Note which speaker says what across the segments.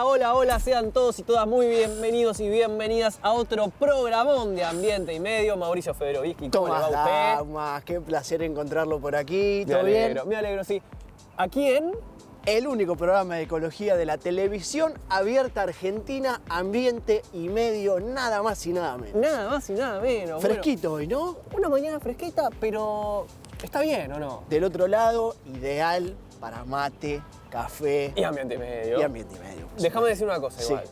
Speaker 1: Hola, sean todos y todas muy bienvenidos y bienvenidas a otro programón de Ambiente y Medio. Mauricio Federovisky, ¿cómo le va a usted?
Speaker 2: Tomás, qué placer encontrarlo por aquí. ¿Todo bien?
Speaker 1: Me alegro, sí. ¿Aquí en?
Speaker 2: El único programa de ecología de la televisión abierta argentina, Ambiente y Medio, nada más y nada menos.
Speaker 1: Nada más y nada menos.
Speaker 2: Fresquito hoy, ¿no?
Speaker 1: Una mañana fresquita, pero ¿está bien o no?
Speaker 2: Del otro lado, ideal para mate, café.
Speaker 1: Y Ambiente y Medio.
Speaker 2: Y Ambiente y Medio.
Speaker 1: Déjame decir una cosa igual.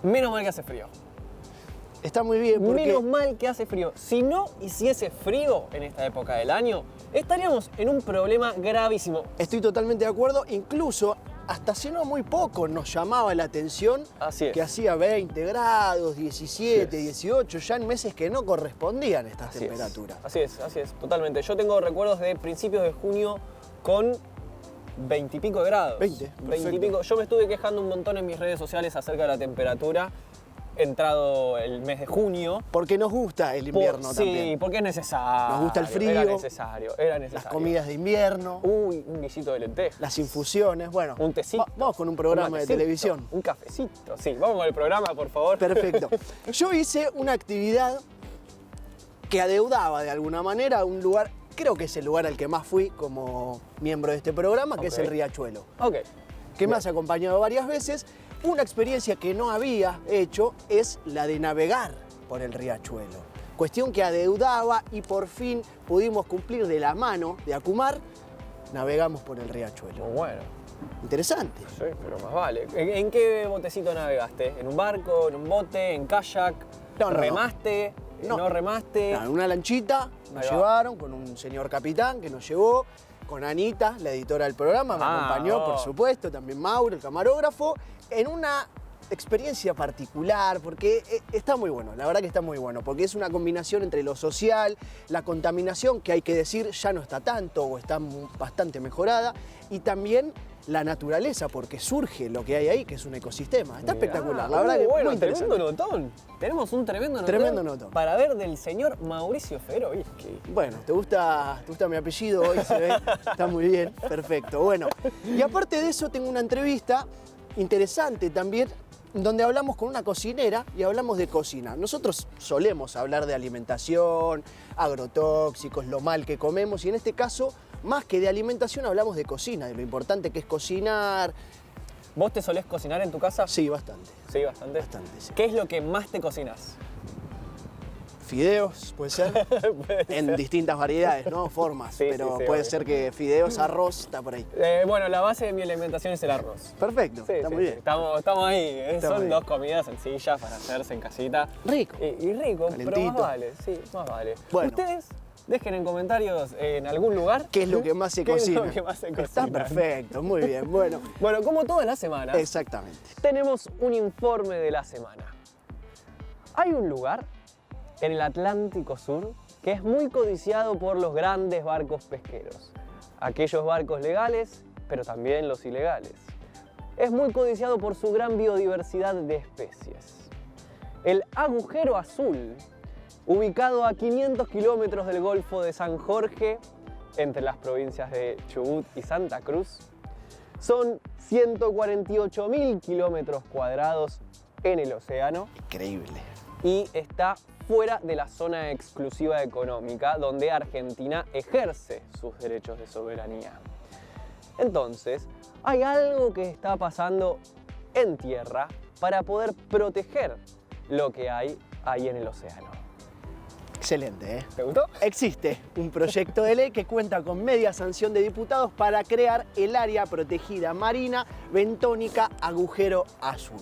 Speaker 1: Menos mal que hace frío.
Speaker 2: Está muy bien porque...
Speaker 1: Menos mal que hace frío. Si no hiciese frío en esta época del año, estaríamos en un problema gravísimo.
Speaker 2: Estoy totalmente de acuerdo. Incluso, hasta hace no muy poco nos llamaba la atención que hacía 20 grados, 17, 18, ya en meses que no correspondían estas temperaturas.
Speaker 1: Así es, totalmente. Yo tengo recuerdos de principios de junio con 20 y pico de grados.
Speaker 2: 20
Speaker 1: y pico. Yo me estuve quejando un montón en mis redes sociales acerca de la temperatura entrado el mes de junio.
Speaker 2: Porque nos gusta el invierno también.
Speaker 1: Sí, porque es necesario.
Speaker 2: Nos gusta el frío.
Speaker 1: Era necesario.
Speaker 2: Las comidas de invierno.
Speaker 1: Uy, un guisito de lentejas.
Speaker 2: Las infusiones, bueno.
Speaker 1: Un tecito.
Speaker 2: Vamos con un programa de televisión.
Speaker 1: Un cafecito. Sí, vamos con el programa, por favor.
Speaker 2: Perfecto. Yo hice una actividad que adeudaba de alguna manera a un lugar, creo que es el lugar al que más fui como miembro de este programa, que es el Riachuelo. Que me has acompañado varias veces. Una experiencia que no había hecho es la de navegar por el Riachuelo. Cuestión que adeudaba y por fin pudimos cumplir de la mano de Acumar. Navegamos por el Riachuelo.
Speaker 1: Muy bueno.
Speaker 2: Interesante.
Speaker 1: Sí, pero más vale. ¿En qué botecito navegaste? ¿En un barco? ¿En un bote? ¿En kayak? ¿Remaste? ¿No remaste?
Speaker 2: En una lanchita nos llevaron con un señor capitán que nos llevó, con Anita, la editora del programa, me acompañó, por supuesto, también Mauro, el camarógrafo, en una experiencia particular, porque está muy bueno, la verdad que está muy bueno, porque es una combinación entre lo social, la contaminación, que hay que decir ya no está tanto o está bastante mejorada, y también la naturaleza, porque surge lo que hay ahí, que es un ecosistema. Está espectacular, la verdad que
Speaker 1: bueno,
Speaker 2: muy interesante.
Speaker 1: tremendo notón. Tenemos un tremendo notón para ver del señor Mauricio Federovisky.
Speaker 2: Bueno, ¿te gusta mi apellido hoy? Se ve, está muy bien, perfecto. Bueno, y aparte de eso tengo una entrevista interesante también, donde hablamos con una cocinera y hablamos de cocina. Nosotros solemos hablar de alimentación, agrotóxicos, lo mal que comemos, y en este caso, más que de alimentación, hablamos de cocina, de lo importante que es cocinar.
Speaker 1: ¿Vos te solés cocinar en tu casa?
Speaker 2: Sí, bastante.
Speaker 1: ¿Sí, bastante?
Speaker 2: Bastante, sí.
Speaker 1: ¿Qué es lo que más te cocinas?
Speaker 2: Fideos, puede ser, en distintas variedades, ¿no? Formas, pero puede ser que fideos, arroz, está por ahí.
Speaker 1: Bueno, la base de mi alimentación es el arroz.
Speaker 2: Perfecto, está muy bien.
Speaker 1: Estamos ahí, son dos comidas sencillas para hacerse en casita.
Speaker 2: Rico.
Speaker 1: Y rico,
Speaker 2: calentito.
Speaker 1: Pero más vale, más vale.
Speaker 2: Bueno.
Speaker 1: ¿Ustedes? Dejen en comentarios en algún lugar
Speaker 2: ¿qué es lo que más se cocina?
Speaker 1: ¿Qué es lo que más se cocina?
Speaker 2: Está perfecto, muy bien. Bueno,
Speaker 1: como todas las semanas,
Speaker 2: exactamente,
Speaker 1: tenemos un informe de la semana. Hay un lugar en el Atlántico Sur que es muy codiciado por los grandes barcos pesqueros. Aquellos barcos legales, pero también los ilegales. Es muy codiciado por su gran biodiversidad de especies. El Agujero Azul, ubicado a 500 kilómetros del Golfo de San Jorge, entre las provincias de Chubut y Santa Cruz, son 148.000 kilómetros cuadrados en el océano.
Speaker 2: Increíble.
Speaker 1: Y está fuera de la zona exclusiva económica donde Argentina ejerce sus derechos de soberanía. Entonces, hay algo que está pasando en tierra para poder proteger lo que hay ahí en el océano.
Speaker 2: Excelente, ¿eh?
Speaker 1: ¿Te gustó?
Speaker 2: Existe un proyecto de ley que cuenta con media sanción de diputados para crear el área protegida marina bentónica Agujero Azul.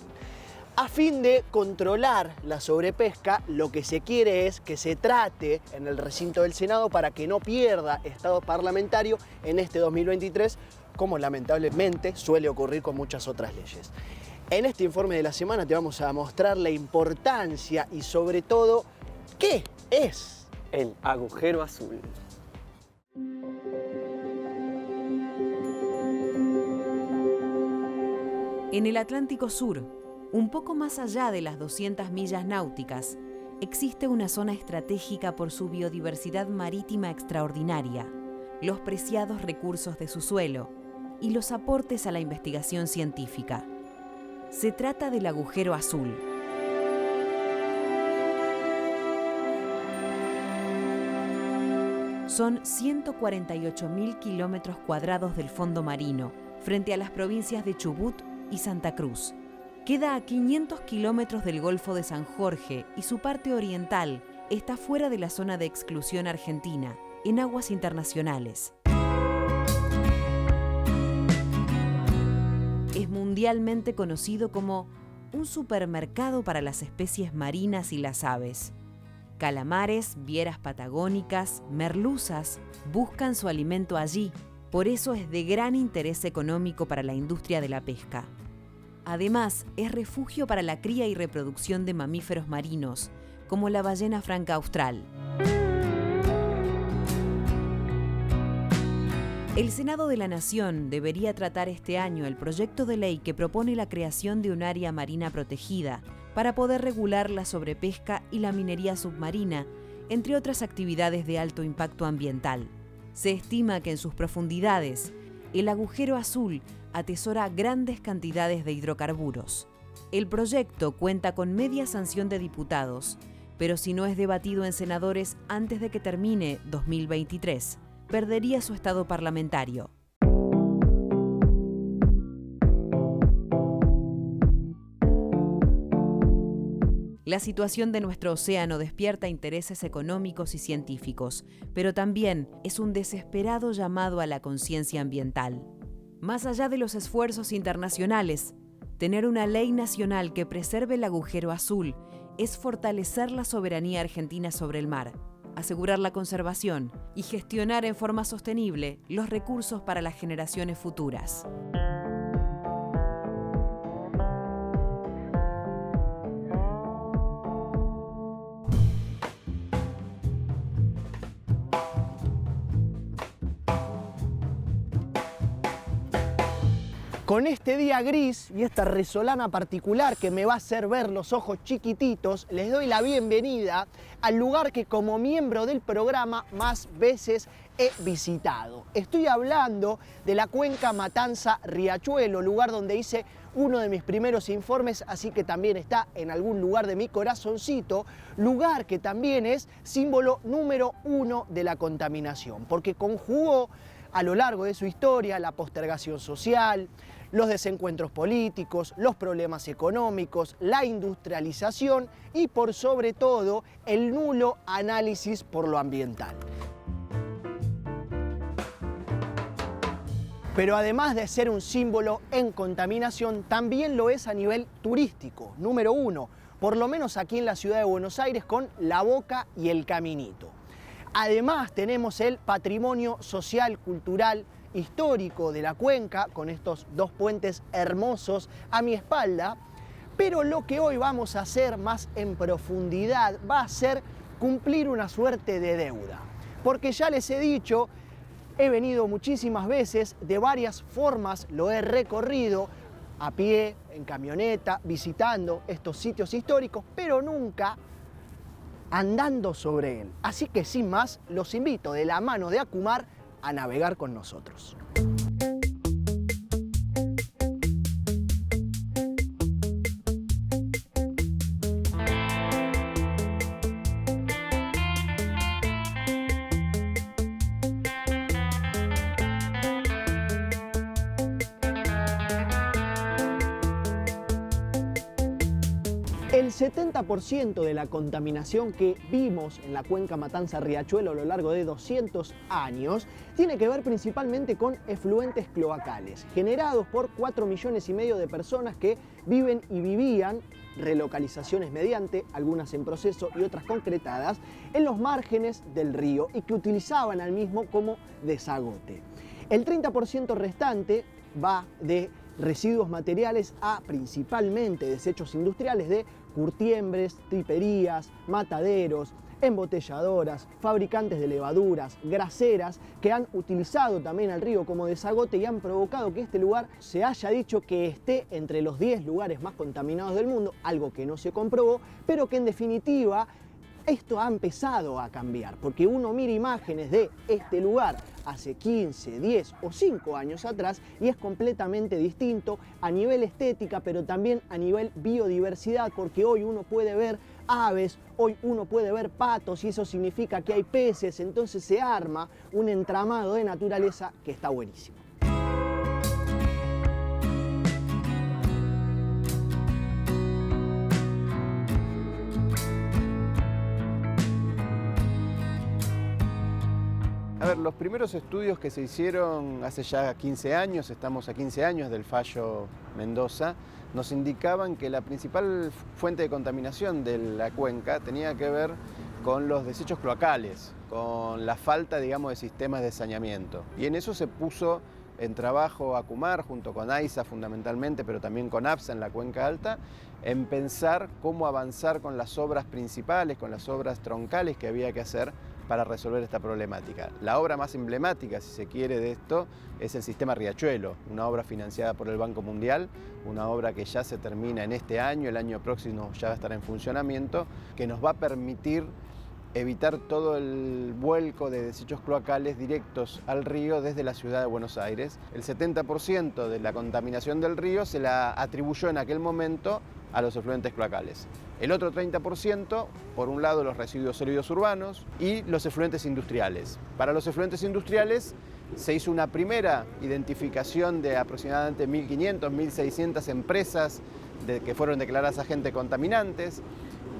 Speaker 2: A fin de controlar la sobrepesca, lo que se quiere es que se trate en el recinto del Senado para que no pierda estado parlamentario en este 2023, como lamentablemente suele ocurrir con muchas otras leyes. En este informe de la semana te vamos a mostrar la importancia y sobre todo, ¿qué es
Speaker 1: el Agujero Azul?
Speaker 3: En el Atlántico Sur, un poco más allá de las 200 millas náuticas, existe una zona estratégica por su biodiversidad marítima extraordinaria, los preciados recursos de su suelo y los aportes a la investigación científica. Se trata del agujero azul. Son 148.000 kilómetros cuadrados del fondo marino, frente a las provincias de Chubut y Santa Cruz. Queda a 500 kilómetros del Golfo de San Jorge y su parte oriental está fuera de la zona de exclusión argentina, en aguas internacionales. Es mundialmente conocido como un supermercado para las especies marinas y las aves. Calamares, vieras patagónicas, merluzas buscan su alimento allí. Por eso es de gran interés económico para la industria de la pesca. Además, es refugio para la cría y reproducción de mamíferos marinos, como la ballena franca austral. El Senado de la Nación debería tratar este año el proyecto de ley que propone la creación de un área marina protegida para poder regular la sobrepesca y la minería submarina, entre otras actividades de alto impacto ambiental. Se estima que en sus profundidades, el agujero azul atesora grandes cantidades de hidrocarburos. El proyecto cuenta con media sanción de diputados, pero si no es debatido en senadores antes de que termine 2023, perdería su estado parlamentario. La situación de nuestro océano despierta intereses económicos y científicos, pero también es un desesperado llamado a la conciencia ambiental. Más allá de los esfuerzos internacionales, tener una ley nacional que preserve el agujero azul es fortalecer la soberanía argentina sobre el mar, asegurar la conservación y gestionar en forma sostenible los recursos para las generaciones futuras.
Speaker 2: Con este día gris y esta resolana particular que me va a hacer ver los ojos chiquititos, les doy la bienvenida al lugar que como miembro del programa más veces he visitado. Estoy hablando de la cuenca Matanza-Riachuelo, lugar donde hice uno de mis primeros informes, así que también está en algún lugar de mi corazoncito, lugar que también es símbolo número 1 de la contaminación, porque conjugó a lo largo de su historia la postergación social, los desencuentros políticos, los problemas económicos, la industrialización y por sobre todo el nulo análisis por lo ambiental. Pero además de ser un símbolo en contaminación, también lo es a nivel turístico, número 1, por lo menos aquí en la ciudad de Buenos Aires con La Boca y El Caminito. Además tenemos el patrimonio social, cultural, histórico de la cuenca, con estos dos puentes hermosos a mi espalda, pero lo que hoy vamos a hacer más en profundidad va a ser cumplir una suerte de deuda. Porque ya les he dicho, he venido muchísimas veces, de varias formas lo he recorrido, a pie, en camioneta, visitando estos sitios históricos, pero nunca andando sobre él. Así que sin más, los invito de la mano de Acumar a navegar con nosotros. El 70% de la contaminación que vimos en la cuenca Matanza-Riachuelo a lo largo de 200 años tiene que ver principalmente con efluentes cloacales, generados por 4,5 millones de personas que viven y vivían, relocalizaciones mediante, algunas en proceso y otras concretadas, en los márgenes del río y que utilizaban al mismo como desagote. El 30% restante va de residuos materiales a principalmente desechos industriales de curtiembres, triperías, mataderos, embotelladoras, fabricantes de levaduras, graseras que han utilizado también al río como desagote y han provocado que este lugar se haya dicho que esté entre los 10 lugares más contaminados del mundo, algo que no se comprobó, pero que en definitiva Esto ha empezado a cambiar, porque uno mira imágenes de este lugar hace 15, 10 o 5 años atrás y es completamente distinto a nivel estética, pero también a nivel biodiversidad, porque hoy uno puede ver aves, hoy uno puede ver patos y eso significa que hay peces, entonces se arma un entramado de naturaleza que está buenísimo.
Speaker 4: A ver, los primeros estudios que se hicieron hace ya 15 años, estamos a 15 años del fallo Mendoza, nos indicaban que la principal fuente de contaminación de la cuenca tenía que ver con los desechos cloacales, con la falta, digamos, de sistemas de saneamiento. Y en eso se puso en trabajo ACUMAR, junto con AISA fundamentalmente, pero también con APSA en la Cuenca Alta, en pensar cómo avanzar con las obras principales, con las obras troncales que había que hacer para resolver esta problemática. La obra más emblemática, si se quiere, de esto es el sistema Riachuelo, una obra financiada por el Banco Mundial, una obra que ya se termina en este año, el año próximo ya va a estar en funcionamiento, que nos va a permitir evitar todo el vuelco de desechos cloacales directos al río desde la ciudad de Buenos Aires. El 70% de la contaminación del río se la atribuyó en aquel momento a los efluentes cloacales. El otro 30%, por un lado, los residuos sólidos urbanos y los efluentes industriales. Para los efluentes industriales se hizo una primera identificación de aproximadamente 1.500, 1.600 empresas que fueron declaradas agentes contaminantes.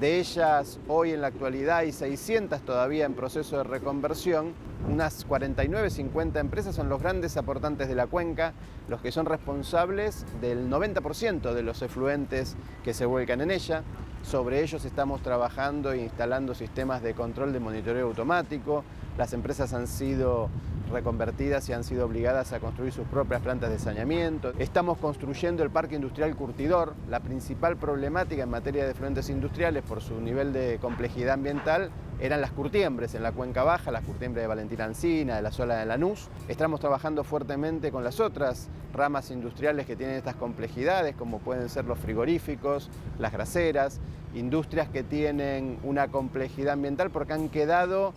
Speaker 4: De ellas, hoy en la actualidad hay 600 todavía en proceso de reconversión. Unas 49, 50 empresas son los grandes aportantes de la cuenca, los que son responsables del 90% de los efluentes que se vuelcan en ella. Sobre ellos estamos trabajando e instalando sistemas de control de monitoreo automático. Las empresas han sido reconvertidas y han sido obligadas a construir sus propias plantas de saneamiento. Estamos construyendo el Parque Industrial Curtidor. La principal problemática en materia de efluentes industriales por su nivel de complejidad ambiental eran las curtiembres en la Cuenca Baja, las curtiembres de Valentina Alsina, de la Sola de Lanús. Estamos trabajando fuertemente con las otras ramas industriales que tienen estas complejidades, como pueden ser los frigoríficos, las graseras, industrias que tienen una complejidad ambiental porque han quedado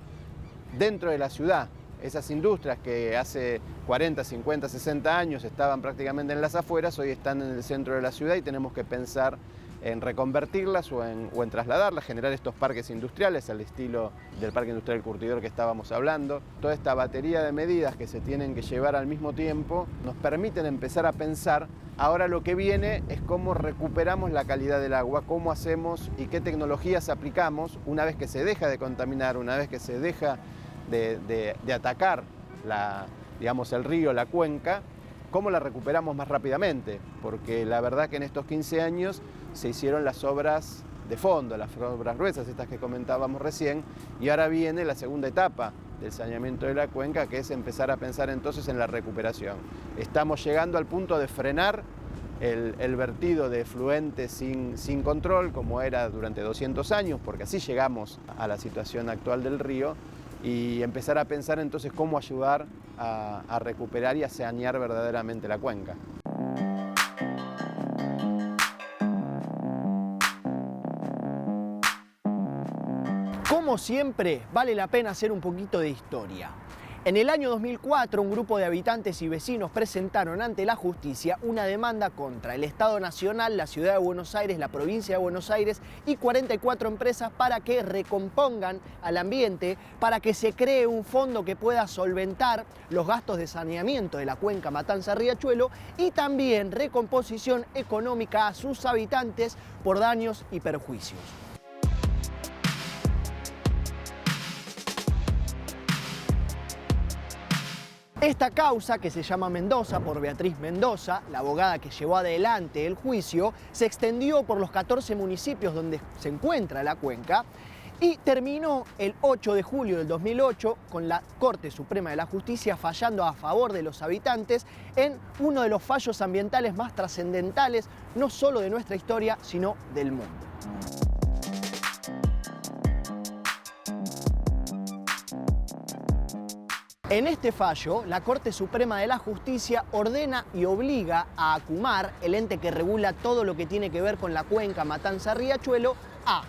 Speaker 4: dentro de la ciudad. Esas industrias que hace 40, 50, 60 años estaban prácticamente en las afueras, hoy están en el centro de la ciudad y tenemos que pensar en reconvertirlas o en trasladarlas, generar estos parques industriales al estilo del Parque Industrial Curtidor que estábamos hablando. Toda esta batería de medidas que se tienen que llevar al mismo tiempo nos permiten empezar a pensar, ahora lo que viene es cómo recuperamos la calidad del agua, cómo hacemos y qué tecnologías aplicamos una vez que se deja de contaminar, una vez que se deja de atacar el río, la cuenca, cómo la recuperamos más rápidamente, porque la verdad que en estos 15 años se hicieron las obras de fondo, las obras gruesas, estas que comentábamos recién, y ahora viene la segunda etapa del saneamiento de la cuenca, que es empezar a pensar entonces en la recuperación. Estamos llegando al punto de frenar el vertido de efluentes sin control, como era durante 200 años, porque así llegamos a la situación actual del río, y empezar a pensar entonces cómo ayudar a recuperar y a sanear verdaderamente la cuenca.
Speaker 2: Como siempre, vale la pena hacer un poquito de historia. En el año 2004, un grupo de habitantes y vecinos presentaron ante la justicia una demanda contra el Estado Nacional, la Ciudad de Buenos Aires, la Provincia de Buenos Aires y 44 empresas para que recompongan al ambiente, para que se cree un fondo que pueda solventar los gastos de saneamiento de la cuenca Matanza-Riachuelo y también recomposición económica a sus habitantes por daños y perjuicios. Esta causa, que se llama Mendoza por Beatriz Mendoza, la abogada que llevó adelante el juicio, se extendió por los 14 municipios donde se encuentra la cuenca y terminó el 8 de julio del 2008 con la Corte Suprema de la Justicia fallando a favor de los habitantes en uno de los fallos ambientales más trascendentales, no solo de nuestra historia, sino del mundo. En este fallo, la Corte Suprema de la Justicia ordena y obliga a ACUMAR, el ente que regula todo lo que tiene que ver con la cuenca Matanza-Riachuelo, a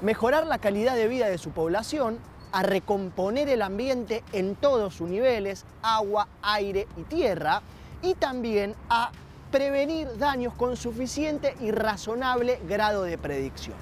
Speaker 2: mejorar la calidad de vida de su población, a recomponer el ambiente en todos sus niveles, agua, aire y tierra, y también a prevenir daños con suficiente y razonable grado de predicción.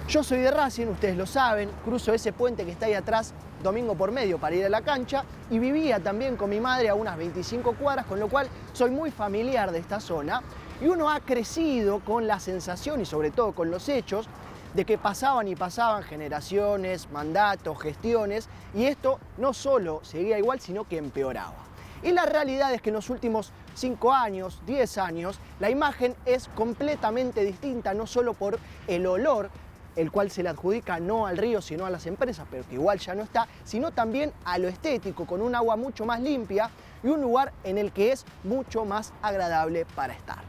Speaker 2: Yo soy de Racing, ustedes lo saben, cruzo ese puente que está ahí atrás domingo por medio para ir a la cancha y vivía también con mi madre a unas 25 cuadras, con lo cual soy muy familiar de esta zona y uno ha crecido con la sensación y sobre todo con los hechos de que pasaban y pasaban generaciones, mandatos, gestiones y esto no solo seguía igual sino que empeoraba. Y la realidad es que en los últimos 5 años, 10 años, la imagen es completamente distinta, no solo por el olor, el cual se le adjudica no al río sino a las empresas, pero que igual ya no está, sino también a lo estético, con un agua mucho más limpia y un lugar en el que es mucho más agradable para estar.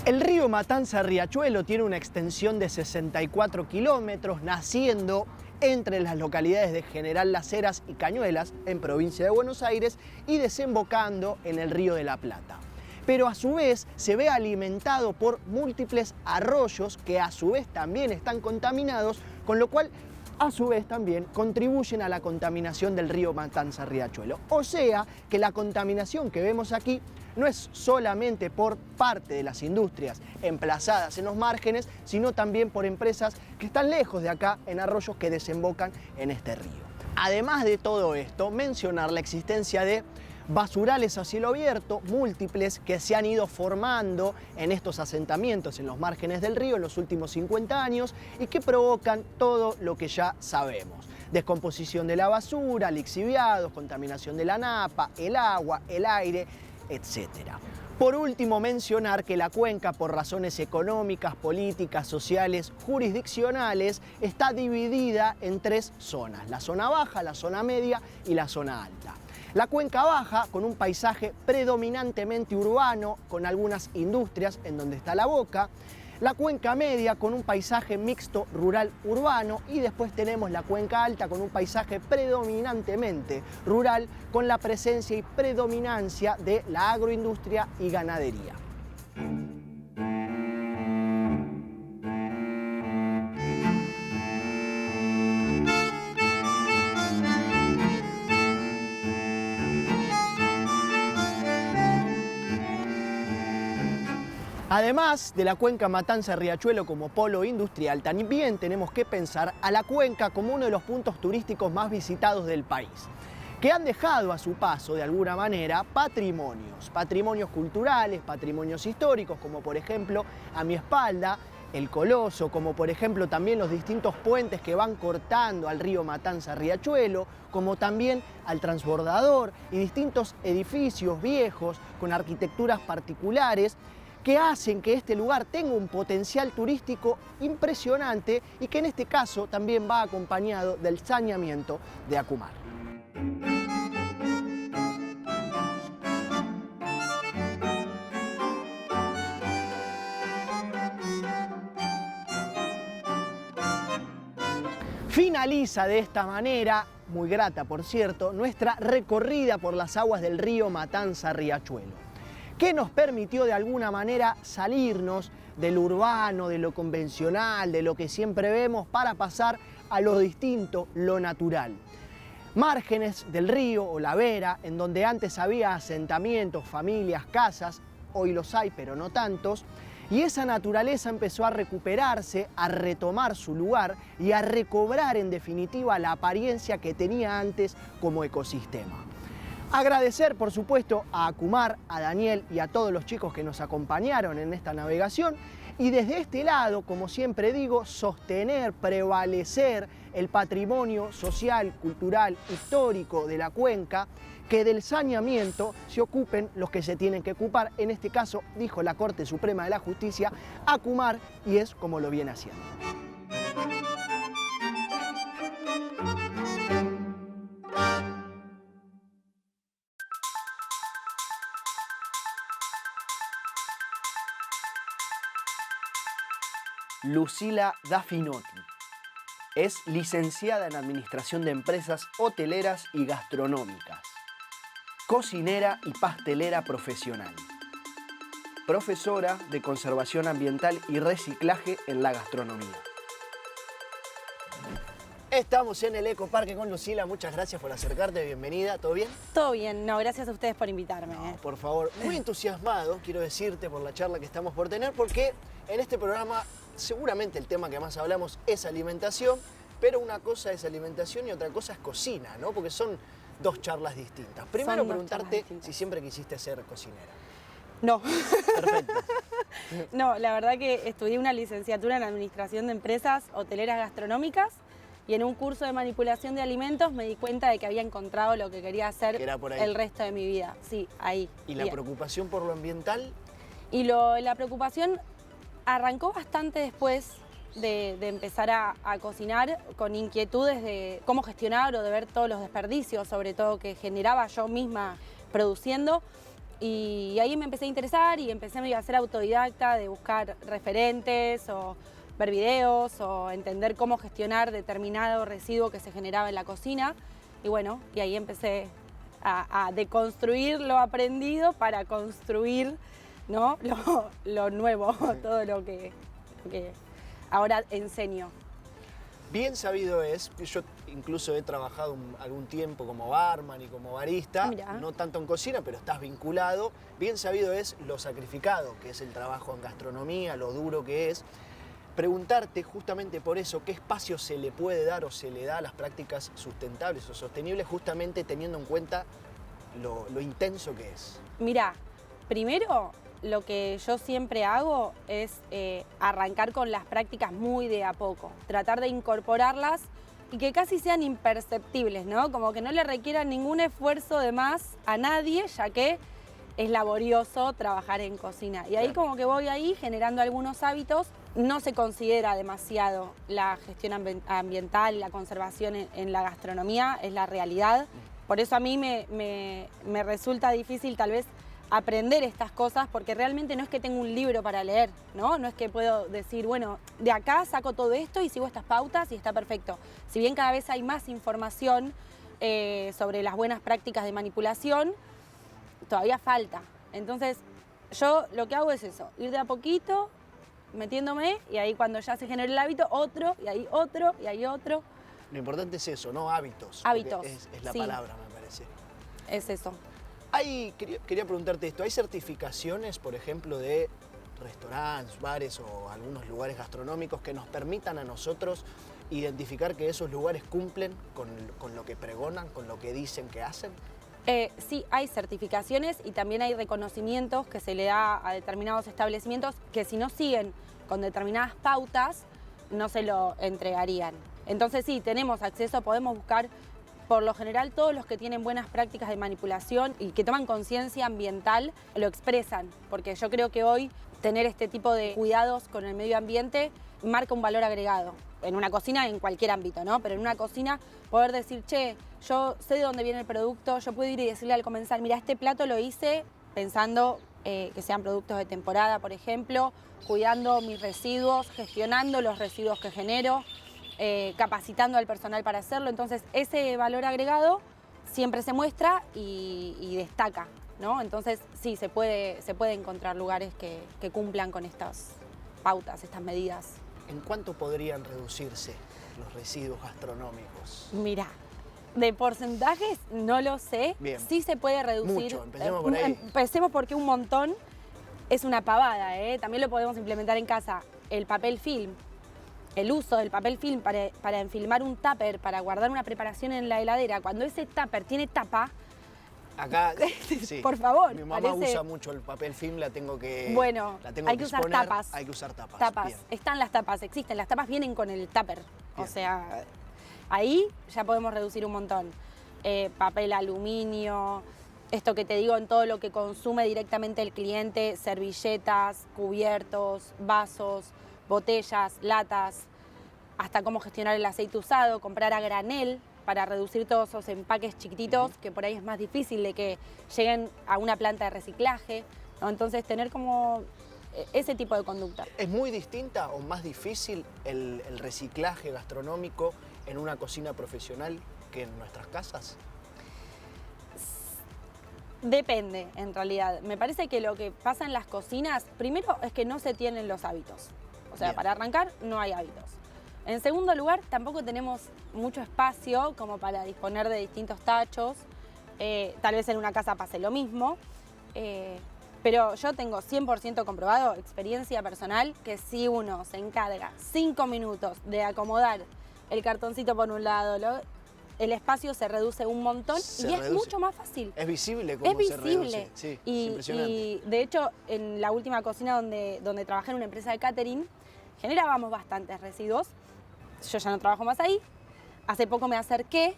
Speaker 2: El río Matanza-Riachuelo tiene una extensión de 64 kilómetros, naciendo entre las localidades de General Las Heras y Cañuelas, en provincia de Buenos Aires, y desembocando en el Río de la Plata. Pero a su vez se ve alimentado por múltiples arroyos que a su vez también están contaminados, con lo cual a su vez también contribuyen a la contaminación del río Matanza-Riachuelo. O sea que la contaminación que vemos aquí no es solamente por parte de las industrias emplazadas en los márgenes, sino también por empresas que están lejos de acá, en arroyos que desembocan en este río. Además de todo esto, mencionar la existencia de basurales a cielo abierto, múltiples, que se han ido formando en estos asentamientos en los márgenes del río en los últimos 50 años y que provocan todo lo que ya sabemos. Descomposición de la basura, lixiviados, contaminación de la napa, el agua, el aire, etc. Por último, mencionar que la cuenca, por razones económicas, políticas, sociales, jurisdiccionales, está dividida en 3 zonas: la zona baja, la zona media y la zona alta. La cuenca baja, con un paisaje predominantemente urbano, con algunas industrias en donde está la boca. La cuenca media, con un paisaje mixto rural-urbano, y después tenemos la cuenca alta con un paisaje predominantemente rural, con la presencia y predominancia de la agroindustria y ganadería. Además de la cuenca Matanza-Riachuelo como polo industrial, también tenemos que pensar a la cuenca como uno de los puntos turísticos más visitados del país, que han dejado a su paso, de alguna manera, patrimonios culturales, patrimonios históricos, como por ejemplo, a mi espalda, el Coloso, como por ejemplo también los distintos puentes que van cortando al río Matanza-Riachuelo, como también al transbordador y distintos edificios viejos con arquitecturas particulares, que hacen que este lugar tenga un potencial turístico impresionante y que en este caso también va acompañado del saneamiento de Acumar. Finaliza de esta manera, muy grata por cierto, nuestra recorrida por las aguas del río Matanza-Riachuelo, que nos permitió de alguna manera salirnos de lo urbano, de lo convencional, de lo que siempre vemos, para pasar a lo distinto, lo natural. Márgenes del río o la vera, en donde antes había asentamientos, familias, casas, hoy los hay pero no tantos, y esa naturaleza empezó a recuperarse, a retomar su lugar y a recobrar en definitiva la apariencia que tenía antes como ecosistema. Agradecer, por supuesto, a Acumar, a Daniel y a todos los chicos que nos acompañaron en esta navegación. Y desde este lado, como siempre digo, sostener, prevalecer el patrimonio social, cultural, histórico de la cuenca, que del saneamiento se ocupen los que se tienen que ocupar. En este caso, dijo la Corte Suprema de la Justicia, Acumar, y es como lo viene haciendo. Lucila Daffinotti es licenciada en Administración de Empresas Hoteleras y Gastronómicas. cocinera y pastelera profesional, profesora de conservación ambiental y reciclaje en la gastronomía. Estamos en el Ecoparque con Lucila, muchas gracias por acercarte, bienvenida, ¿todo bien?
Speaker 5: Todo bien, no, gracias a ustedes por invitarme.
Speaker 2: Por favor, muy entusiasmado, quiero decirte, por la charla que estamos por tener, porque en este programa seguramente el tema que más hablamos es alimentación, pero una cosa es alimentación y otra cosa es cocina, ¿no? Porque son dos charlas distintas. Primero preguntarte si siempre quisiste ser cocinera.
Speaker 5: No.
Speaker 2: Perfecto.
Speaker 5: No, la verdad que estudié una licenciatura en Administración de Empresas Hoteleras Gastronómicas y en un curso de manipulación de alimentos me di cuenta de que había encontrado lo que quería hacer
Speaker 2: Que era por ahí.
Speaker 5: el resto de mi vida. Sí, ahí.
Speaker 2: ¿Y la preocupación por lo ambiental?
Speaker 5: Y la preocupación arrancó bastante después de empezar a cocinar, con inquietudes de cómo gestionar o de ver todos los desperdicios, sobre todo que generaba yo misma produciendo. Y ahí me empecé a interesar y empecé a ser autodidacta, de buscar referentes o ver videos o entender cómo gestionar determinado residuo que se generaba en la cocina. Y bueno, y ahí empecé a deconstruir lo aprendido para construir, ¿no? lo nuevo, todo lo que ahora enseño.
Speaker 2: Bien sabido es, yo incluso he trabajado algún tiempo como barman y como barista,
Speaker 5: Mirá.
Speaker 2: no tanto en cocina, pero estás vinculado. Bien sabido es lo sacrificado que es el trabajo en gastronomía, lo duro que es. Preguntarte justamente por eso, ¿qué espacio se le puede dar o se le da a las prácticas sustentables o sostenibles, justamente teniendo en cuenta lo intenso que es?
Speaker 5: Mirá, primero lo que yo siempre hago es arrancar con las prácticas muy de a poco, tratar de incorporarlas y que casi sean imperceptibles, ¿no? Como que no le requieran ningún esfuerzo de más a nadie, ya que es laborioso trabajar en cocina. Y ahí como que voy ahí generando algunos hábitos. No se considera demasiado la gestión ambiental y la conservación en la gastronomía, es la realidad. Por eso a mí me resulta difícil tal vez aprender estas cosas, porque realmente no es que tengo un libro para leer, ¿no? No es que puedo decir, bueno, de acá saco todo esto y sigo estas pautas y está perfecto. Si bien cada vez hay más información sobre las buenas prácticas de manipulación, todavía falta. Entonces, yo lo que hago es eso, ir de a poquito, metiéndome, y ahí cuando ya se genera el hábito, otro, y ahí otro, y ahí otro.
Speaker 2: Lo importante es eso, ¿no? Hábitos.
Speaker 5: Hábitos,
Speaker 2: Es la
Speaker 5: sí.
Speaker 2: palabra, me parece.
Speaker 5: Es eso.
Speaker 2: Quería preguntarte esto, ¿hay certificaciones, por ejemplo, de restaurantes, bares o algunos lugares gastronómicos que nos permitan a nosotros identificar que esos lugares cumplen con lo que pregonan, con lo que dicen que hacen?
Speaker 5: Sí, hay certificaciones y también hay reconocimientos que se le da a determinados establecimientos que si no siguen con determinadas pautas no se lo entregarían. Entonces sí, tenemos acceso, podemos buscar por lo general todos los que tienen buenas prácticas de manipulación y que toman conciencia ambiental lo expresan, porque yo creo que hoy tener este tipo de cuidados con el medio ambiente marca un valor agregado. En una cocina, en cualquier ámbito, ¿no? Pero en una cocina poder decir, che, yo sé de dónde viene el producto, yo puedo ir y decirle al comensal, mira, este plato lo hice pensando que sean productos de temporada, por ejemplo, cuidando mis residuos, gestionando los residuos que genero, capacitando al personal para hacerlo. Entonces, ese valor agregado siempre se muestra y destaca, ¿no? Entonces, sí, se puede encontrar lugares que cumplan con estas pautas, estas medidas.
Speaker 2: ¿En cuánto podrían reducirse los residuos gastronómicos?
Speaker 5: Mira, de porcentajes no lo sé.
Speaker 2: Bien.
Speaker 5: Sí se puede reducir.
Speaker 2: Mucho, empecemos por ahí.
Speaker 5: Empecemos porque un montón es una pavada, ¿eh? También lo podemos implementar en casa. El papel film, el uso del papel film para enfilmar un tupper, para guardar una preparación en la heladera. Cuando ese tupper tiene tapa,
Speaker 2: Acá, sí.
Speaker 5: por favor.
Speaker 2: Mi mamá
Speaker 5: parece...
Speaker 2: usa mucho el papel film,
Speaker 5: Bueno, hay que usar
Speaker 2: exponer,
Speaker 5: tapas.
Speaker 2: Hay que usar tapas.
Speaker 5: Tapas.
Speaker 2: Bien.
Speaker 5: Están las tapas, existen. Las tapas vienen con el tupper. O
Speaker 2: Bien.
Speaker 5: sea, ahí ya podemos reducir un montón. Papel aluminio, esto que te digo en todo lo que consume directamente el cliente, servilletas, cubiertos, vasos, botellas, latas, hasta cómo gestionar el aceite usado, comprar a granel para reducir todos esos empaques chiquititos, que por ahí es más difícil de que lleguen a una planta de reciclaje, ¿no? Entonces tener como ese tipo de conducta.
Speaker 2: ¿Es muy distinta o más difícil el reciclaje gastronómico en una cocina profesional que en nuestras casas?
Speaker 5: Depende, en realidad. Me parece que lo que pasa en las cocinas, primero es que no se tienen los hábitos. O sea,
Speaker 2: Bien.
Speaker 5: para arrancar, no hay hábitos. En segundo lugar, tampoco tenemos mucho espacio como para disponer de distintos tachos. Tal vez en una casa pase lo mismo. Pero yo tengo 100% comprobado, experiencia personal, que si uno se encarga 5 minutos de acomodar el cartoncito por un lado, el espacio se reduce un montón
Speaker 2: Se
Speaker 5: y es
Speaker 2: reduce.
Speaker 5: mucho más fácil.
Speaker 2: Es visible cómo
Speaker 5: Es
Speaker 2: se
Speaker 5: visible.
Speaker 2: reduce. Sí, es
Speaker 5: Y
Speaker 2: impresionante.
Speaker 5: de hecho, en la última cocina donde trabajé en una empresa de catering, generábamos bastantes residuos. Yo ya no trabajo más ahí. Hace poco me acerqué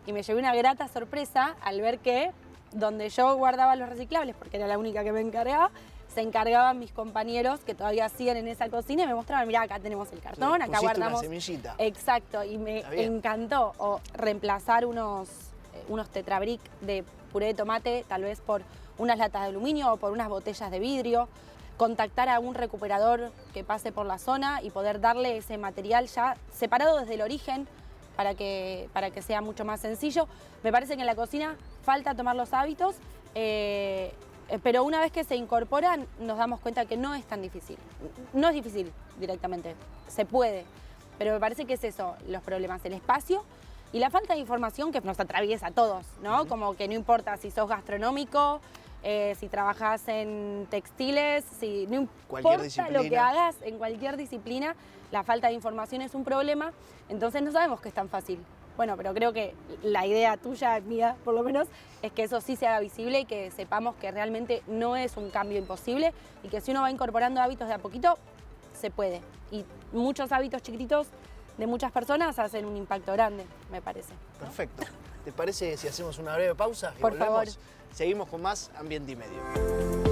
Speaker 5: y me llevé una grata sorpresa al ver que donde yo guardaba los reciclables, porque era la única que me encargaba, se encargaban mis compañeros que todavía siguen en esa cocina y me mostraban, mirá, acá tenemos el cartón, acá
Speaker 2: Pusiste
Speaker 5: guardamos.
Speaker 2: una semillita.
Speaker 5: Exacto, y me
Speaker 2: Está bien.
Speaker 5: encantó. O reemplazar unos tetrabric de puré de tomate, tal vez por unas latas de aluminio o por unas botellas de vidrio. Contactar a un recuperador que pase por la zona y poder darle ese material ya separado desde el origen para que sea mucho más sencillo. Me parece que en la cocina falta tomar los hábitos, pero una vez que se incorporan nos damos cuenta que no es tan difícil. No es difícil directamente, se puede, pero me parece que es eso, los problemas, el espacio y la falta de información que nos atraviesa a todos, ¿no? Como que no importa si sos gastronómico, si trabajas en textiles, si no
Speaker 2: Cualquier
Speaker 5: importa lo que
Speaker 2: disciplina.
Speaker 5: hagas en cualquier disciplina, la falta de información es un problema, entonces no sabemos que es tan fácil. Bueno, pero creo que la idea tuya, mía por lo menos, es que eso sí se haga visible y que sepamos que realmente no es un cambio imposible y que si uno va incorporando hábitos de a poquito, se puede. Y muchos hábitos chiquititos de muchas personas hacen un impacto grande, me parece.
Speaker 2: Perfecto. ¿Te parece si hacemos una breve pausa? Y
Speaker 5: Por
Speaker 2: volvemos?
Speaker 5: favor.
Speaker 2: Seguimos con más Ambiente y Medio.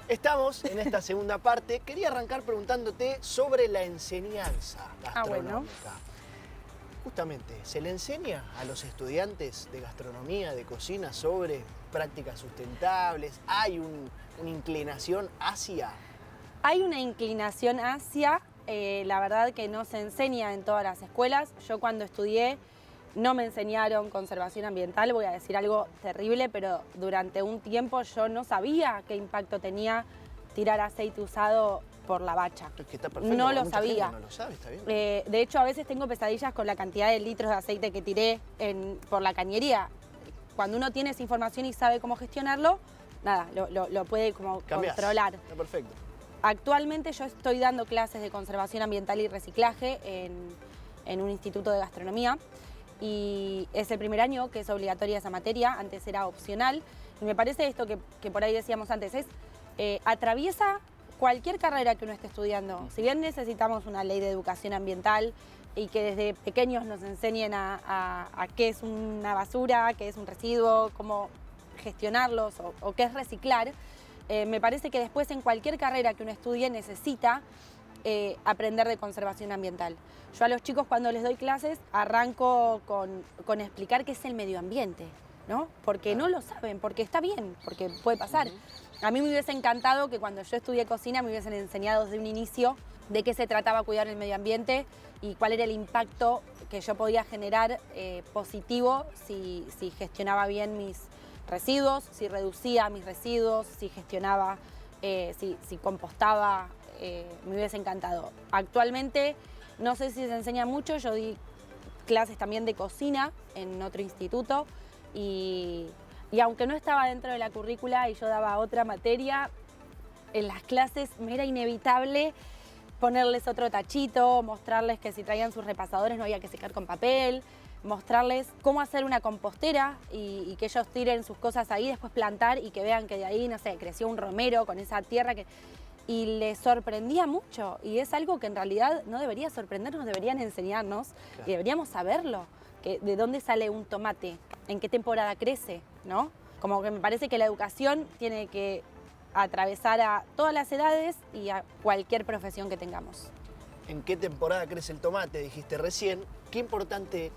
Speaker 2: Estamos en esta segunda parte. Quería arrancar preguntándote sobre la enseñanza gastronómica.
Speaker 5: Bueno.
Speaker 2: Justamente, ¿se le enseña a los estudiantes de gastronomía, de cocina, sobre prácticas sustentables? ¿Hay una inclinación hacia?
Speaker 5: Hay una inclinación hacia, la verdad que no se enseña en todas las escuelas. Yo cuando estudié no me enseñaron conservación ambiental, voy a decir algo terrible, pero durante un tiempo yo no sabía qué impacto tenía tirar aceite usado por la bacha.
Speaker 2: Es que está perfecto,
Speaker 5: No
Speaker 2: porque
Speaker 5: lo
Speaker 2: mucha gente
Speaker 5: sabía.
Speaker 2: no lo sabe, está bien.
Speaker 5: De hecho, a veces tengo pesadillas con la cantidad de litros de aceite que tiré por la cañería. Cuando uno tiene esa información y sabe cómo gestionarlo, nada, lo puede como
Speaker 2: Cambiás.
Speaker 5: controlar.
Speaker 2: Está perfecto.
Speaker 5: Actualmente yo estoy dando clases de conservación ambiental y reciclaje en un instituto de gastronomía y es el primer año que es obligatoria esa materia, antes era opcional y me parece esto que por ahí decíamos antes, atraviesa cualquier carrera que uno esté estudiando. Si bien necesitamos una ley de educación ambiental y que desde pequeños nos enseñen a qué es una basura, qué es un residuo, cómo gestionarlos o qué es reciclar, me parece que después en cualquier carrera que uno estudie necesita aprender de conservación ambiental. Yo a los chicos cuando les doy clases arranco con explicar qué es el medio ambiente, ¿no? Porque no lo saben, porque está bien, porque puede pasar. A mí me hubiese encantado que cuando yo estudié cocina me hubiesen enseñado desde un inicio de qué se trataba cuidar el medio ambiente y cuál era el impacto que yo podía generar positivo si gestionaba bien mis residuos, si reducía mis residuos, si gestionaba, si compostaba, me hubiese encantado. Actualmente no sé si se enseña mucho, yo di clases también de cocina en otro instituto y aunque no estaba dentro de la currícula y yo daba otra materia, en las clases me era inevitable ponerles otro tachito, mostrarles que si traían sus repasadores no había que secar con papel, mostrarles cómo hacer una compostera y que ellos tiren sus cosas ahí, después plantar y que vean que de ahí, no sé, creció un romero con esa tierra y les sorprendía mucho. Y es algo que en realidad no debería sorprendernos, deberían enseñarnos y deberíamos saberlo, que de dónde sale un tomate, en qué temporada crece, ¿no? Como que me parece que la educación tiene que atravesar a todas las edades y a cualquier profesión que tengamos.
Speaker 2: ¿En qué temporada crece el tomate? Dijiste recién.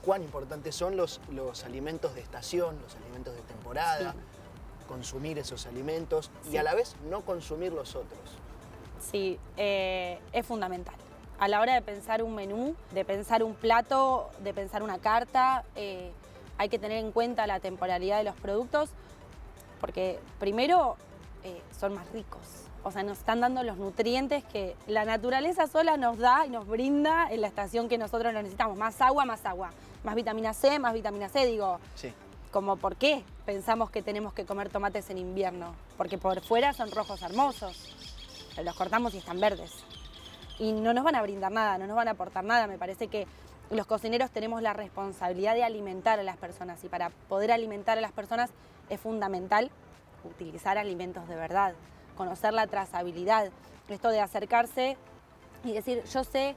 Speaker 2: ¿Cuán importantes son los alimentos de estación, los alimentos de temporada?
Speaker 5: Sí.
Speaker 2: Consumir esos alimentos y
Speaker 5: Sí.
Speaker 2: a la vez no consumir los otros.
Speaker 5: Sí, es fundamental. A la hora de pensar un menú, de pensar un plato, de pensar una carta, hay que tener en cuenta la temporalidad de los productos, porque primero son más ricos. O sea, nos están dando los nutrientes que la naturaleza sola nos da y nos brinda en la estación que nosotros necesitamos. Más agua, más agua. Más vitamina C, digo.
Speaker 2: Sí.
Speaker 5: Como, ¿por qué pensamos que tenemos que comer tomates en invierno? Porque por fuera son rojos hermosos. Los cortamos y están verdes. Y no nos van a brindar nada, no nos van a aportar nada. Me parece que los cocineros tenemos la responsabilidad de alimentar a las personas. Y para poder alimentar a las personas es fundamental utilizar alimentos de verdad, conocer la trazabilidad. Esto de acercarse y decir, yo sé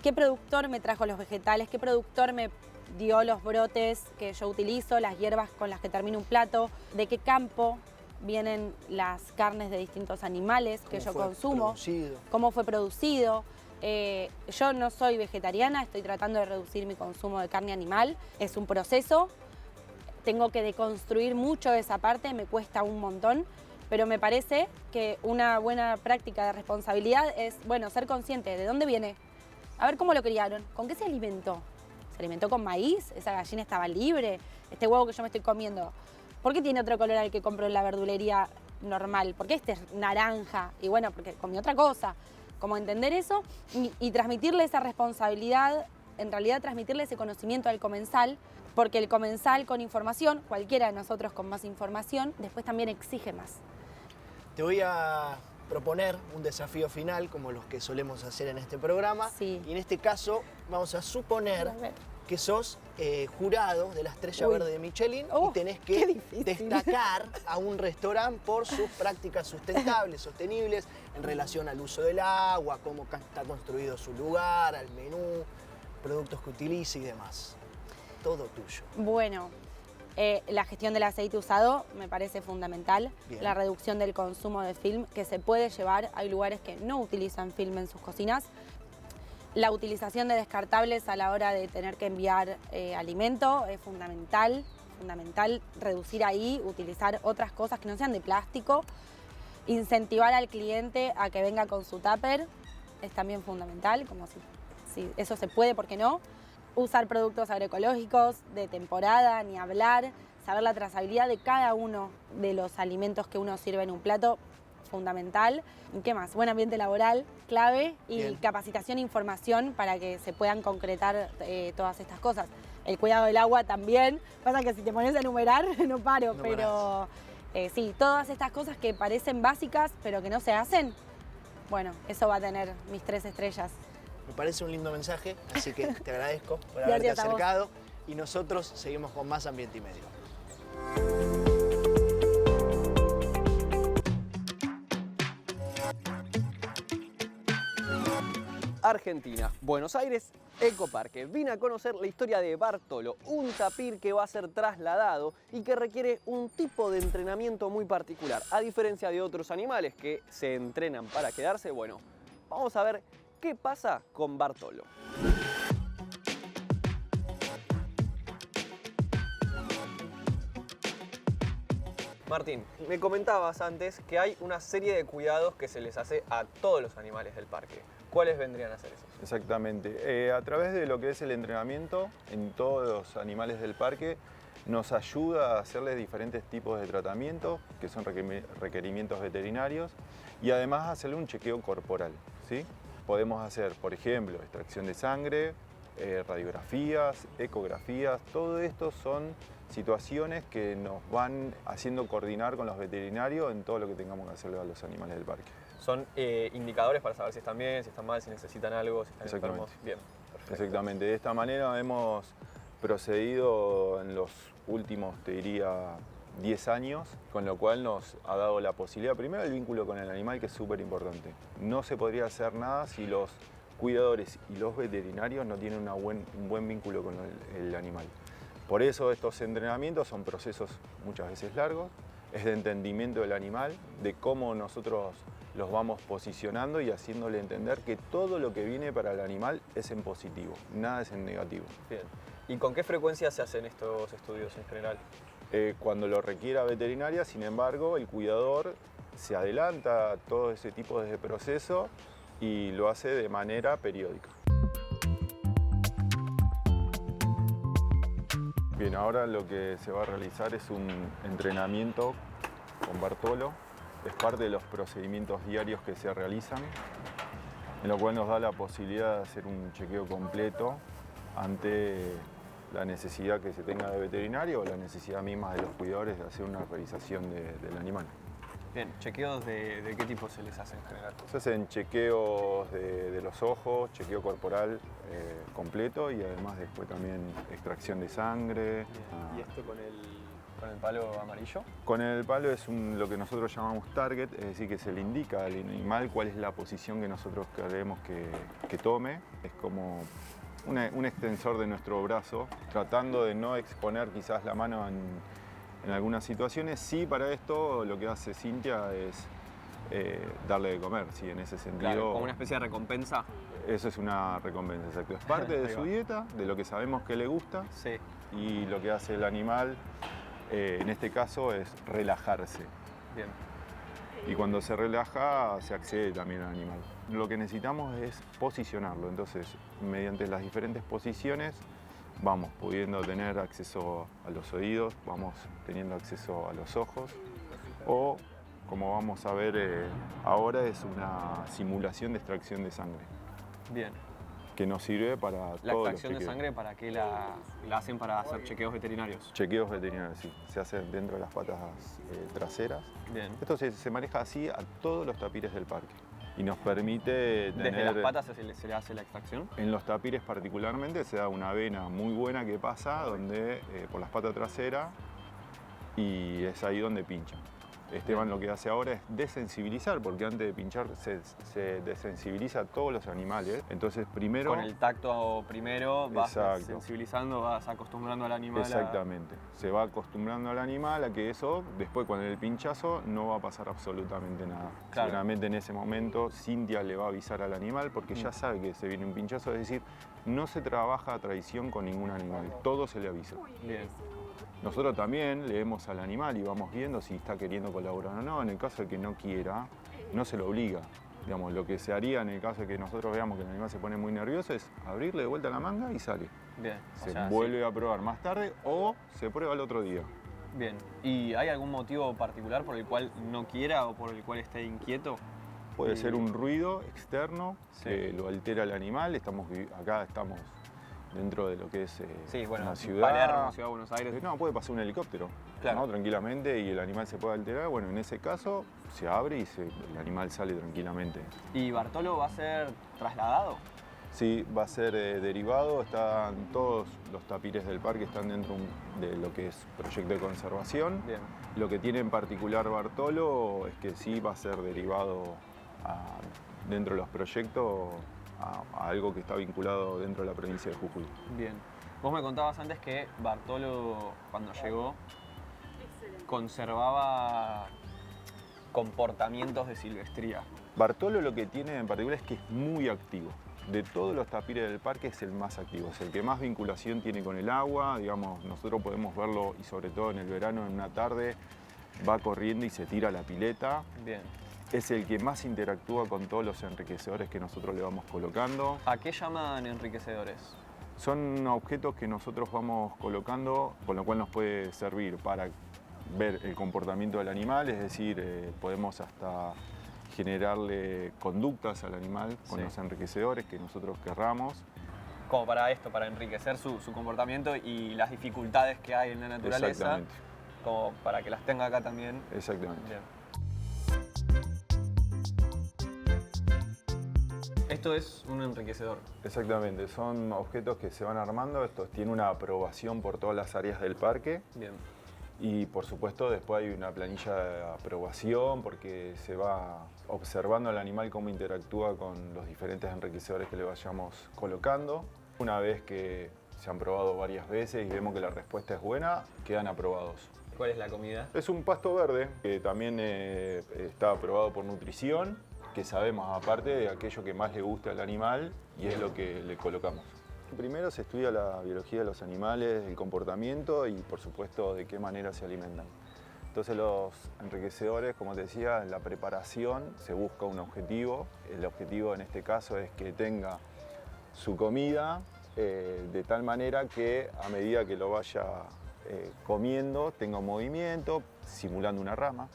Speaker 5: qué productor me trajo los vegetales, qué productor me dio los brotes que yo utilizo, las hierbas con las que termino un plato, de qué campo vienen las carnes de distintos animales que yo consumo, cómo fue producido. Yo no soy vegetariana, estoy tratando de reducir mi consumo de carne animal, es un proceso, tengo que deconstruir mucho esa parte, me cuesta un montón, pero me parece que una buena práctica de responsabilidad es, bueno, ser consciente de dónde viene, a ver cómo lo criaron, con qué se alimentó. ¿Se alimentó con maíz? ¿Esa gallina estaba libre? ¿Este huevo que yo me estoy comiendo, por qué tiene otro color al que compro en la verdulería normal? ¿Por qué este es naranja? Y bueno, porque comí otra cosa. Como entender eso y transmitirle esa responsabilidad, en realidad transmitirle ese conocimiento al comensal, porque el comensal con información, cualquiera de nosotros con más información, después también exige más.
Speaker 2: Te voy a proponer un desafío final, como los que solemos hacer en este programa.
Speaker 5: Sí.
Speaker 2: Y en este caso vamos a suponer
Speaker 5: A ver.
Speaker 2: que sos jurado de la Estrella Verde de Michelin y tenés
Speaker 5: qué
Speaker 2: que
Speaker 5: difícil.
Speaker 2: destacar a un restaurante por sus prácticas sustentables, sostenibles, en relación al uso del agua, cómo está construido su lugar, al menú, productos que utiliza y demás. Todo tuyo.
Speaker 5: Bueno, la gestión del aceite usado me parece fundamental.
Speaker 2: Bien.
Speaker 5: La reducción del consumo de film que se puede llevar. Hay lugares que no utilizan film en sus cocinas. La utilización de descartables a la hora de tener que enviar alimento es fundamental. Fundamental reducir ahí, utilizar otras cosas que no sean de plástico. Incentivar al cliente a que venga con su tupper es también fundamental, como si eso se puede, ¿por qué no? Usar productos agroecológicos de temporada, ni hablar, saber la trazabilidad de cada uno de los alimentos que uno sirve en un plato, fundamental. ¿Y qué más? Buen ambiente laboral, clave, y
Speaker 2: Bien.
Speaker 5: Capacitación e información para que se puedan concretar todas estas cosas. El cuidado del agua también, pasa que si te pones a enumerar no paro,
Speaker 2: No
Speaker 5: pero sí, todas estas cosas que parecen básicas pero que no se hacen, bueno, eso va a tener mis 3 estrellas.
Speaker 2: Me parece un lindo mensaje, así que te agradezco por haberte
Speaker 5: Gracias a vos.
Speaker 2: acercado y nosotros seguimos con más Ambiente y Medio.
Speaker 1: Argentina, Buenos Aires, Ecoparque. Vine a conocer la historia de Bartolo, un tapir que va a ser trasladado y que requiere un tipo de entrenamiento muy particular. A diferencia de otros animales que se entrenan para quedarse, bueno, vamos a ver qué pasa con Bartolo. Martín, me comentabas antes que hay una serie de cuidados que se les hace a todos los animales del parque. ¿Cuáles vendrían a ser esos?
Speaker 6: Exactamente. A través de lo que es el entrenamiento en todos los animales del parque, nos ayuda a hacerles diferentes tipos de tratamientos, que son requerimientos veterinarios, y además hacerle un chequeo corporal, ¿sí? Podemos hacer, por ejemplo, extracción de sangre, radiografías, ecografías, todo esto son situaciones que nos van haciendo coordinar con los veterinarios en todo lo que tengamos que hacerle a los animales del parque.
Speaker 1: Son indicadores para saber si están bien, si están mal, si necesitan algo, si están
Speaker 6: Exactamente.
Speaker 1: enfermos. Bien, perfecto.
Speaker 6: Exactamente, de esta manera hemos procedido en los últimos, te diría, 10 años, con lo cual nos ha dado la posibilidad, primero el vínculo con el animal, que es súper importante. No se podría hacer nada si los cuidadores y los veterinarios no tienen un buen vínculo con el animal. Por eso estos entrenamientos son procesos muchas veces largos, es de entendimiento del animal, de cómo nosotros los vamos posicionando y haciéndole entender que todo lo que viene para el animal es en positivo, nada es en negativo.
Speaker 1: Bien. ¿Y con qué frecuencia se hacen estos estudios en general?
Speaker 6: Cuando lo requiera veterinaria, sin embargo, el cuidador se adelanta a todo ese tipo de proceso y lo hace de manera periódica. Bien, ahora lo que se va a realizar es un entrenamiento con Bartolo. Es parte de los procedimientos diarios que se realizan, en lo cual nos da la posibilidad de hacer un chequeo completo ante la necesidad que se tenga de veterinario o la necesidad misma de los cuidadores de hacer una revisación del animal.
Speaker 1: Bien, ¿chequeos de qué tipo se les hace en general?
Speaker 6: Se hacen chequeos de los ojos, chequeo corporal completo y además después también extracción de sangre.
Speaker 1: ¿Y esto con el palo amarillo?
Speaker 6: Con el palo es lo que nosotros llamamos target, es decir, que se le indica al animal cuál es la posición que nosotros queremos que tome. Es como un extensor de nuestro brazo, tratando de no exponer quizás la mano en algunas situaciones. Sí, para esto lo que hace Cintia es darle de comer, sí, en ese sentido.
Speaker 1: Claro, como una especie de recompensa.
Speaker 6: Eso es una recompensa, exacto. Es parte de su dieta, de lo que sabemos que le gusta.
Speaker 1: Sí.
Speaker 6: Y lo que hace el animal, en este caso, es relajarse.
Speaker 1: Bien.
Speaker 6: Y cuando se relaja, se accede también al animal. Lo que necesitamos es posicionarlo. Entonces, mediante las diferentes posiciones, vamos pudiendo tener acceso a los oídos, vamos teniendo acceso a los ojos, o, como vamos a ver ahora, es una simulación de extracción de sangre.
Speaker 1: Bien.
Speaker 6: Que nos sirve para
Speaker 1: ¿La
Speaker 6: todos los
Speaker 1: extracción de
Speaker 6: chequeos.
Speaker 1: sangre para qué la hacen para hacer chequeos veterinarios?
Speaker 6: Chequeos veterinarios, sí. Se hacen dentro de las patas traseras.
Speaker 1: Bien.
Speaker 6: Esto se maneja así a todos los tapires del parque. Y nos permite tener...
Speaker 1: ¿Desde las patas se le hace la extracción?
Speaker 6: En los tapires particularmente se da una vena muy buena que pasa donde, por las patas traseras, y es ahí donde pinchan. Esteban lo que hace ahora es desensibilizar, porque antes de pinchar se desensibiliza a todos los animales. Entonces primero...
Speaker 1: Con el tacto primero vas
Speaker 6: Exacto.
Speaker 1: sensibilizando, vas acostumbrando al animal
Speaker 6: Exactamente. Se va acostumbrando al animal a que eso, después con el pinchazo, no va a pasar absolutamente nada.
Speaker 1: Claro.
Speaker 6: Seguramente en ese momento Cintia le va a avisar al animal porque ya sabe que se viene un pinchazo. Es decir, no se trabaja a traición con ningún animal. Todo se le avisa.
Speaker 1: Bien.
Speaker 6: Nosotros también leemos al animal y vamos viendo si está queriendo colaborar o no. En el caso de que no quiera, no se lo obliga. Digamos, lo que se haría en el caso de que nosotros veamos que el animal se pone muy nervioso es abrirle de vuelta la manga y sale.
Speaker 1: Bien.
Speaker 6: Se vuelve a probar más tarde o se prueba el otro día.
Speaker 1: Bien. ¿Y hay algún motivo particular por el cual no quiera o por el cual esté inquieto?
Speaker 6: Puede ser un ruido externo que lo altera al animal. Acá estamos dentro de lo que es una ciudad.
Speaker 1: Palermo, Ciudad de Buenos Aires.
Speaker 6: No, puede pasar un helicóptero,
Speaker 1: Claro.
Speaker 6: ¿no? Tranquilamente, y el animal se puede alterar. Bueno, en ese caso se abre y el animal sale tranquilamente.
Speaker 1: ¿Y Bartolo va a ser trasladado?
Speaker 6: Sí, va a ser derivado. Están todos los tapires del parque están dentro de lo que es proyecto de conservación.
Speaker 1: Bien.
Speaker 6: Lo que tiene en particular Bartolo es que sí va a ser derivado dentro de los proyectos a algo que está vinculado dentro de la provincia de Jujuy.
Speaker 1: Bien. Vos me contabas antes que Bartolo, cuando llegó, conservaba comportamientos de silvestría.
Speaker 6: Bartolo lo que tiene en particular es que es muy activo. De todos los tapires del parque es el más activo, es el que más vinculación tiene con el agua. Digamos, nosotros podemos verlo, y sobre todo en el verano, en una tarde, va corriendo y se tira a la pileta.
Speaker 1: Bien.
Speaker 6: Es el que más interactúa con todos los enriquecedores que nosotros le vamos colocando.
Speaker 1: ¿A qué llaman enriquecedores?
Speaker 6: Son objetos que nosotros vamos colocando, con lo cual nos puede servir para ver el comportamiento del animal, es decir, podemos hasta generarle conductas al animal con los enriquecedores que nosotros querramos.
Speaker 1: Como para esto, para enriquecer su comportamiento y las dificultades que hay en la naturaleza.
Speaker 6: Exactamente.
Speaker 1: Como para que las tenga acá también.
Speaker 6: Exactamente.
Speaker 1: Bien. Esto es un enriquecedor.
Speaker 6: Exactamente, son objetos que se van armando. Esto tiene una aprobación por todas las áreas del parque.
Speaker 1: Bien.
Speaker 6: Y por supuesto después hay una planilla de aprobación porque se va observando al animal cómo interactúa con los diferentes enriquecedores que le vayamos colocando. Una vez que se han probado varias veces y vemos que la respuesta es buena, quedan aprobados.
Speaker 1: ¿Cuál es la comida?
Speaker 6: Es un pasto verde que también está aprobado por nutrición, que sabemos aparte de aquello que más le gusta al animal y es lo que le colocamos. Primero se estudia la biología de los animales, el comportamiento y por supuesto de qué manera se alimentan. Entonces los enriquecedores, como te decía, en la preparación se busca un objetivo. El objetivo en este caso es que tenga su comida de tal manera que a medida que lo vaya comiendo tenga un movimiento, simulando una rama.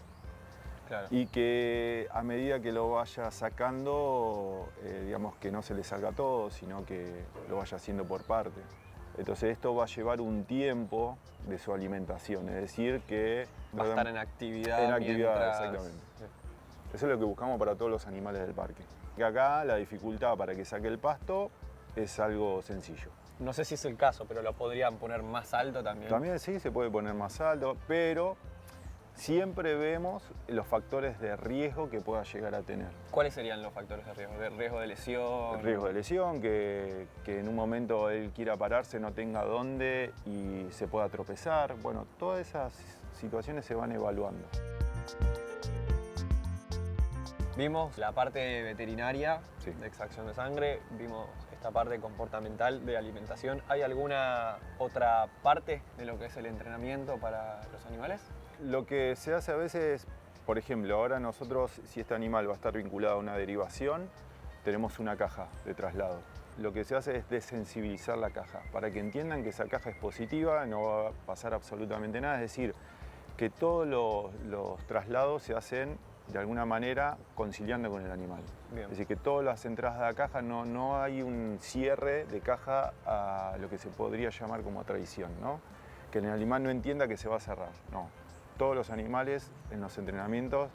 Speaker 1: Claro.
Speaker 6: Y que a medida que lo vaya sacando, digamos que no se le salga todo, sino que lo vaya haciendo por parte. Entonces esto va a llevar un tiempo de su alimentación, es decir que...
Speaker 1: Va a estar en actividad.
Speaker 6: En actividad,
Speaker 1: mientras...
Speaker 6: exactamente. Eso es lo que buscamos para todos los animales del parque. Que acá la dificultad para que saque el pasto es algo sencillo.
Speaker 1: No sé si es el caso, pero lo podrían poner más alto también.
Speaker 6: También sí, se puede poner más alto, pero siempre vemos los factores de riesgo que pueda llegar a tener.
Speaker 1: ¿Cuáles serían los factores de riesgo? ¿De riesgo de lesión?
Speaker 6: El riesgo de lesión, que en un momento él quiera pararse, no tenga dónde y se pueda tropezar. Bueno, todas esas situaciones se van evaluando.
Speaker 1: Vimos la parte veterinaria,
Speaker 6: Sí.
Speaker 1: de extracción de sangre, vimos esta parte comportamental de alimentación. ¿Hay alguna otra parte de lo que es el entrenamiento para los animales?
Speaker 6: Lo que se hace a veces, por ejemplo, ahora nosotros, si este animal va a estar vinculado a una derivación, tenemos una caja de traslado. Lo que se hace es desensibilizar la caja, para que entiendan que esa caja es positiva, no va a pasar absolutamente nada, es decir, que todos los traslados se hacen de alguna manera conciliando con el animal.
Speaker 1: Bien.
Speaker 6: Es decir, que todas las entradas de la caja no hay un cierre de caja a lo que se podría llamar como a traición, ¿no? Que el animal no entienda que se va a cerrar, no. Todos los animales en los entrenamientos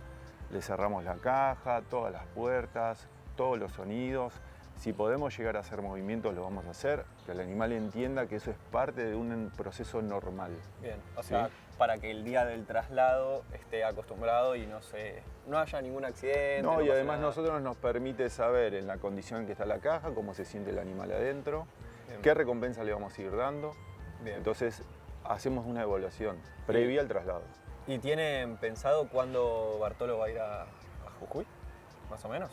Speaker 6: les cerramos la caja, todas las puertas, todos los sonidos. Si podemos llegar a hacer movimientos lo vamos a hacer, que el animal entienda que eso es parte de un proceso normal.
Speaker 1: Bien, o
Speaker 6: ¿Sí?
Speaker 1: sea, para que el día del traslado esté acostumbrado y no haya ningún accidente.
Speaker 6: No, y
Speaker 1: pase
Speaker 6: además
Speaker 1: nada.
Speaker 6: nosotros nos permite saber en la condición en que está la caja, cómo se siente el animal adentro,
Speaker 1: Bien.
Speaker 6: qué recompensa le vamos a ir dando.
Speaker 1: Bien.
Speaker 6: Entonces hacemos una evaluación previa al traslado.
Speaker 1: ¿Y tienen pensado cuándo Bartolo va a ir a Jujuy? Más o menos.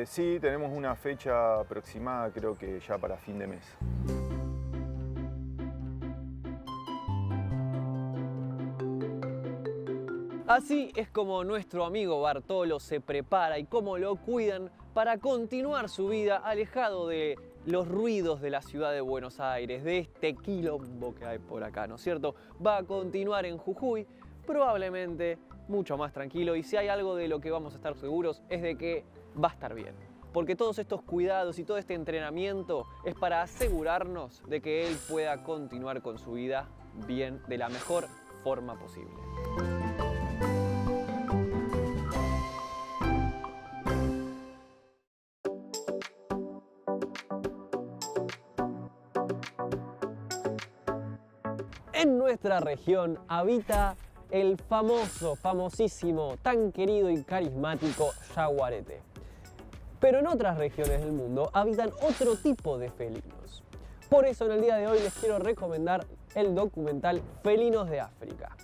Speaker 6: Sí, tenemos una fecha aproximada, creo que ya para fin de mes.
Speaker 1: Así es como nuestro amigo Bartolo se prepara y cómo lo cuidan para continuar su vida alejado de los ruidos de la ciudad de Buenos Aires, de este quilombo que hay por acá, ¿no es cierto? Va a continuar en Jujuy, probablemente mucho más tranquilo, y si hay algo de lo que vamos a estar seguros es de que va a estar bien. Porque todos estos cuidados y todo este entrenamiento es para asegurarnos de que él pueda continuar con su vida bien, de la mejor forma posible. En nuestra región habita el famosísimo, tan querido y carismático jaguarete. Pero en otras regiones del mundo habitan otro tipo de felinos. Por eso en el día de hoy les quiero recomendar el documental Felinos de África,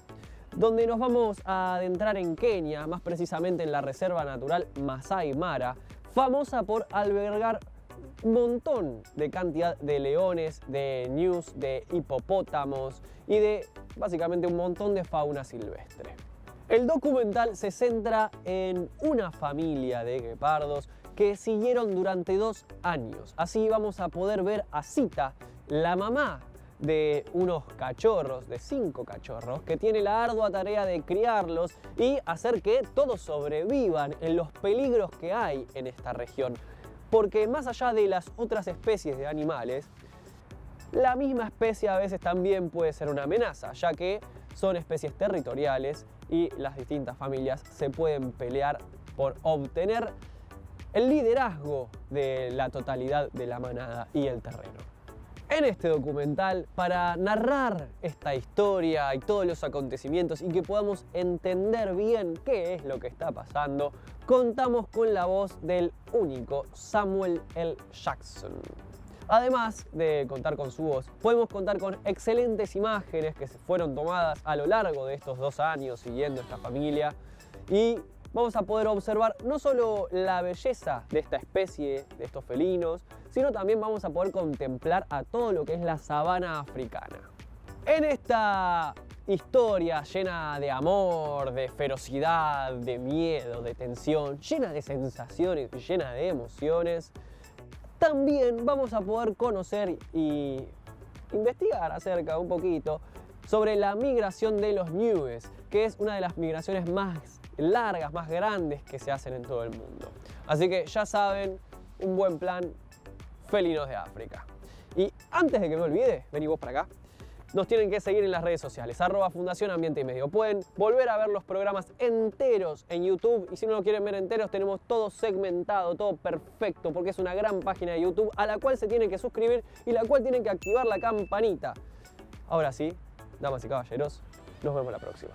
Speaker 1: donde nos vamos a adentrar en Kenia, más precisamente en la Reserva Natural Masai Mara, famosa por albergar un montón de cantidad de leones, de ñus, de hipopótamos y de básicamente un montón de fauna silvestre. El documental se centra en una familia de guepardos que siguieron durante 2 años. Así vamos a poder ver a Sita, la mamá de unos cachorros, de 5 cachorros, que tiene la ardua tarea de criarlos y hacer que todos sobrevivan en los peligros que hay en esta región. Porque más allá de las otras especies de animales, la misma especie a veces también puede ser una amenaza, ya que son especies territoriales y las distintas familias se pueden pelear por obtener el liderazgo de la totalidad de la manada y el terreno. En este documental, para narrar esta historia y todos los acontecimientos y que podamos entender bien qué es lo que está pasando, contamos con la voz del único Samuel L. Jackson. Además de contar con su voz, podemos contar con excelentes imágenes que se fueron tomadas a lo largo de estos 2 años siguiendo esta familia y vamos a poder observar no solo la belleza de esta especie, de estos felinos, sino también vamos a poder contemplar a todo lo que es la sabana africana. En esta historia llena de amor, de ferocidad, de miedo, de tensión, llena de sensaciones y llena de emociones, también vamos a poder conocer y investigar acerca un poquito sobre la migración de los ñúes, que es una de las migraciones más largas, más grandes que se hacen en todo el mundo. Así que ya saben, un buen plan, felinos de África. Y antes de que me olvide, vení vos para acá, nos tienen que seguir en las redes sociales, @Fundación Ambiente y Medio. Pueden volver a ver los programas enteros en YouTube y si no lo quieren ver enteros, tenemos todo segmentado, todo perfecto, porque es una gran página de YouTube a la cual se tienen que suscribir y la cual tienen que activar la campanita. Ahora sí, damas y caballeros, nos vemos la próxima.